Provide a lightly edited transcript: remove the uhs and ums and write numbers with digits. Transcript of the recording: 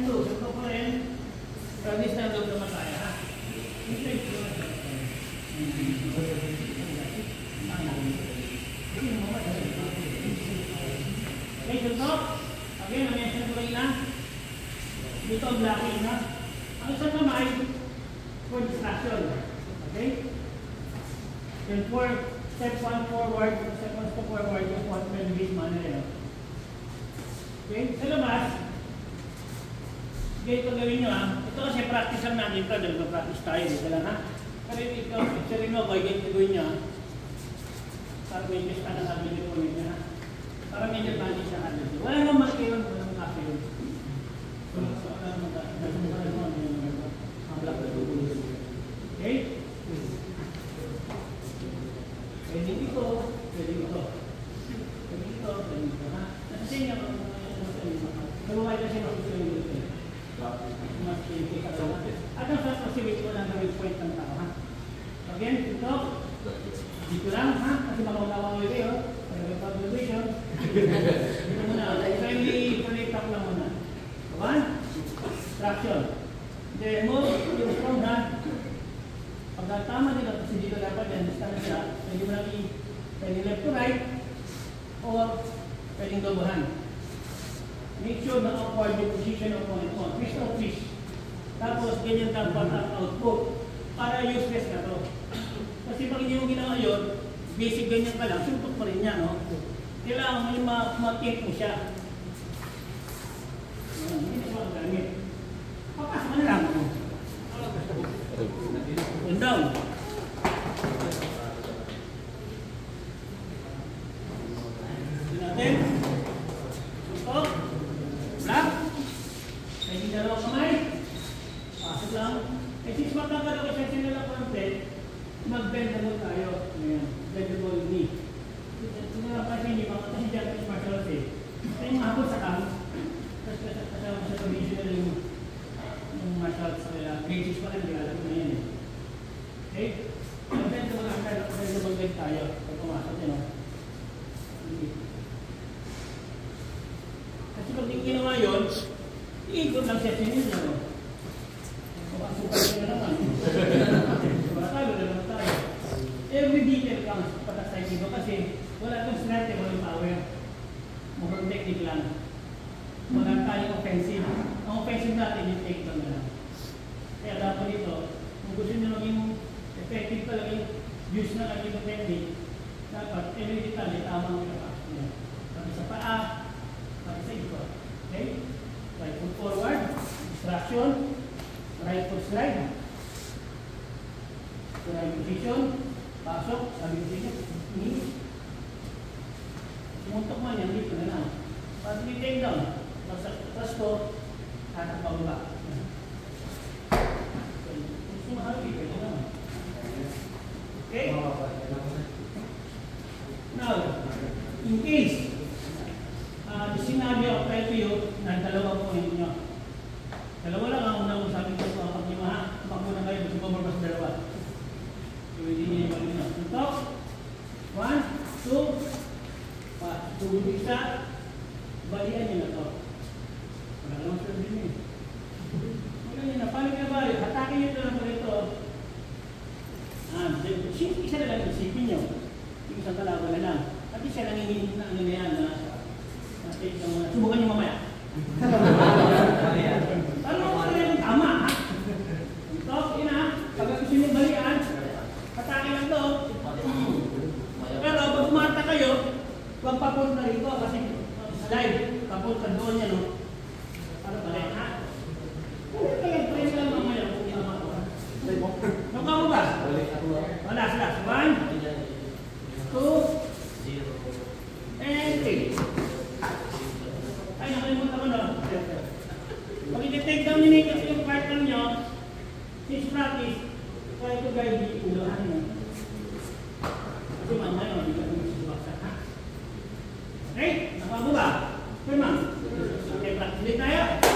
dimension 2. So, ito po rin. Practice na loob naman tayo, ha? Okay, so ito. Again, na-mention ko rin na. Dito ang blocking, ha? Ang isang kamay, for distraction. Okay? Then step 1 forward, step 1 step forward, yung 1 base manner yun. Okay? Sa labas, okay, ito gawin nyo, ha? Ito kasi practice lang natin ito, dahil mag-practice tayo dito lang, ha? Pero ito, picturein mo, kaya ganito gawin nyo, ha? Para medyo sa nasabi nyo po nyo, ha? Para medyo advantage na natin. Wala naman makilang, wala naman kasi yun. Okay? Pwede dito, pwede dito. Pwede dito, pwede dito, ha? Nasa inyo, kaluway kasi makikita yung dito. Mas pinipika daw natin. At ang sa specific ko lang gawin point ng tao, ha? Again, dito. Dito lang, ha? Kasi makawala ko kayo. Observation. Dito muna. Friendly connect up lang muna. One. Traction. Then move yung strong hand. Pag tama dito, kasi dito dapat yan, stand siya. Pwede mo lang pwede left to right or pwedeng double hand. Make sure na upward yung position of point mo. Twist or twist. Tapos ganyan dapat ang output para useless na to. Kasi pag hindi mo ginawa yun, basic ganyan ka lang, suntok pa rin yan, no? Kailangan mo ma-take mo siya. Hindi na ang gamit. Papas mo na lang. And down. Natin. Suntok. Black. Pwede dalawang kamay. Pasok lang. Eh, since magkakaroon ka siya sinala konti, mag-bend na lang tayo. Ayan. Bendable knee. Kasi hindi pa kasi Japanese martial arts eh. Kaya yung hapon sa kami. Kasama sa traditional yung martial arts sa nila. Basis pa rin, hindi alam na yan eh. Okay? Mag-bend na lang tayo. Mag-bend tayo. Pag pumasok yun, no? Kasi pag hindi ginawa yun, iikot lang siya sinil niya, no? Makasukal siya na naman. Talo na naman tayo. Every detail counts patas tayo dito kasi wala itong snap, walang power. Mukhang technique lang. Wala tayong offensive. Ang offensive natin yung take down na lang. Kaya dapat dito, kung gusto nyo maging effective talaga yung use na lang yung technique, dapat every detail tamang pinapasok nyo. Pati sa paa, pati sa ito. Okay? Right foot forward, distraction, right foot slide, right position, pasok, sabi position, knee. Sumuntok man yan, dito na lang. Pag take down, tapos ko, hatak pababa. Gusto mahal, dito na lang. Okay? Now, in case, sinabi ako tayo to you, na dalawa po nyo. Dalawa lang ang unang sabi ko sa kapag lima, makuna kayo, gusto ko mabas dalawa. So, hindi nyo yung malina. Suntok. 1, 2, tubig isa, balian nyo na to. Wala naman siya din eh. Wala nyo na, paano kaya bali? Hatakin nyo ito lang po ito. Isa na lang isipin nyo. Yung isang kalaban na lang. At isa lang yung ano na yan na take lang muna. Subukan nyo mamaya. Ano mo na yung tama, ha? Ito, ina, pag gusto nyo balian, hatakin lang to. Pero pag umata kayo, huwag papunta rito kasi slide, papunta doon yan, no? Para balik, ha? Kaya lang mamaya kung ginawa ko. Nakaw mo ba? Wala, sila. 1, 2, and 3. Ay, nakalimutan ko, no? Pag i-take down nyo yung partner nyo, since practice, try to guide the ulahan nyo. Kasi mamaya, hindi ka naman susubaksan, ha? Okay? Nakababa. Okay, ma'am. Okay, practice tayo.